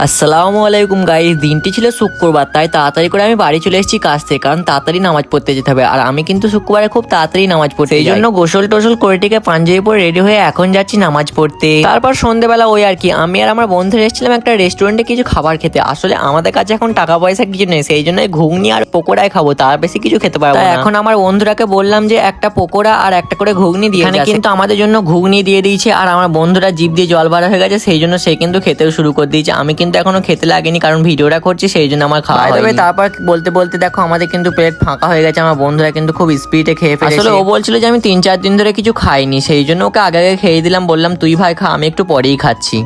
আসসালামু আলাইকুম গাইস। দিনটি ছিল শুক্রবার, তাই তাড়াতাড়ি করে আমি বাড়ি চলে এসেছি কাজ থেকে, কারণ তাড়াতাড়ি নামাজ পড়তে যেতে হবে। আর আমি কিন্তু শুক্রবারে খুব তাড়াতাড়ি নামাজ পড়তে এই জন্য গোসল টোসল করে টিকে পাঞ্জাবি পরে রেডি হয়ে এখন যাচ্ছি নামাজ পড়তে। তারপর সন্ধ্যেবেলা ওই আর কি, আমি আর আমার বন্ধুরা এসেছিলাম একটা রেস্টুরেন্টে কিছু খাবার খেতে। আসলে আমাদের কাছে এখন টাকা পয়সা কিছু নেই, সেই জন্য ঘুগনি আর পকোড়াই খাবো, তার বেশি কিছু খেতে পারবো না। এখন আমার বন্ধুরাকে বললাম যে একটা পকোড়া আর একটা করে ঘুগনি দিয়ে, কিন্তু আমাদের জন্য ঘুগনি দিয়ে দিয়েছে। আর আমার বন্ধুরা জিভ দিয়ে জল ভরা হয়ে গেছে, সেই জন্য সে কিন্তু খেতেও শুরু করে দিয়েছে। আমি কিন্তু এখনো খেতে লাগেনি, কারণ ভিডিওটা করছি সেই জন্য আমার খাওয়া হয়নি। তারপর বলতে বলতে দেখো আমাদের কিন্তু প্লেট ফাঁকা হয়ে গেছে। আমার বন্ধুরা কিন্তু খুব স্পিডে খেয়ে ফেলেছে। আসলে ও বলছিল যে আমি 3-4 দিন ধরে কিছু খাইনি, সেই জন্য ওকে আগে আগে খেয়ে দিলাম। বললাম তুই ভাই খা, আমি একটু পরেই খাচ্ছি।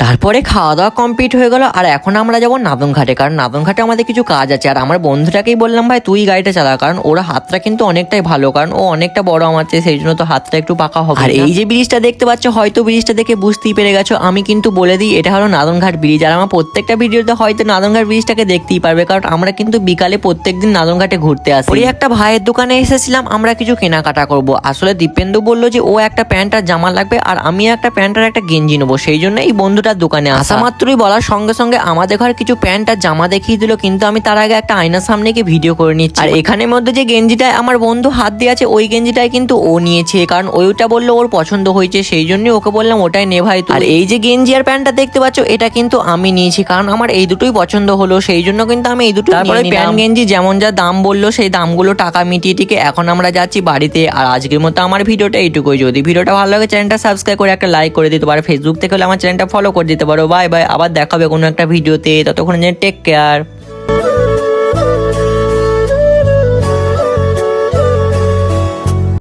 তারপরে খাওয়া দাওয়া কমপ্লিট হয়ে গেল, আর এখন আমরা যাবো নাদনঘাটে, কারণ নাদনঘাটে আমাদের কিছু কাজ আছে। আর আমার বন্ধুটাকেই বললাম ভাই তুই গাড়িটা চালা, কারণ ওর হাতটা কিন্তু অনেকটাই ভালো, কারণ ও অনেকটা বড় আমার চেয়ে, সেই জন্য তো হাতটা একটু পাকা হবে। আর এই যে ব্রিজটা দেখতে পাচ্ছ, হয়তো ব্রিজটা দেখে বুঝতেই পেরে গেছো। আমি কিন্তু বলে দিই এটা হলো নাদনঘাট ব্রিজ। আর আমার প্রত্যেকটা ভিডিওতে হয়তো নাদনঘাট ব্রিজটাকে দেখতেই পারবে, কারণ আমরা কিন্তু বিকালে প্রত্যেকদিন নাদনঘাটে ঘুরতে আসি। ওই একটা ভাইয়ের দোকানে এসেছিলাম আমরা কিছু কেনাকাটা করব। আসলে দীপেন্দু বললো যে ও একটা প্যান্ট আর জামা লাগবে, আর আমি একটা প্যান্ট আর একটা গেঞ্জি নেবো, সেই জন্য এই বন্ধুটার দোকানে আসা মাত্রই বলার সঙ্গে সঙ্গে আমাদের ঘরে কিছু প্যান্ট আর জামা দেখিয়ে দিল। কিন্তু আমি তার আগে একটা আয়নার সামনে গিয়ে ভিডিও করে নিচ্ছি। আর এখানের মধ্যে যে গেঞ্জিটায় আমার বন্ধু হাত দিয়ে আছে, ওই গেঞ্জিটাই কিন্তু ও নিয়েছে, কারণ ওইটা বললো ওর পছন্দ হয়েছে, সেই জন্য ওকে বললাম ওটাই নে ভাই। আর এই যে গেঞ্জি আর প্যান্টটা দেখতে পাচ্ছ, এটা কিন্তু আমি নিয়েছি, কারণ আমার এই দুটোই পছন্দ হলো, সেই জন্য কিন্তু আমি এই দুটো। তারপরে প্যান্ট গেঞ্জি যেমন যা দাম বললো, সেই দামগুলো টাকা মিটিয়ে টিকে এখন আমরা যাচ্ছি বাড়িতে। আর আজকের মতো আমার ভিডিওটা এইটুকুই। যদি ভিডিওটা ভালো লাগে চ্যানেলটা সাবস্ক্রাইব করে একটা লাইক করে দিতে পারো। ফেসবুক থেকে হলে আমার চ্যানেলটা ফলো করে দিতে পারো। বাই বাই, আবার দেখা হবে কোনো একটা ভিডিওতে, ততক্ষণ টেক কেয়ার।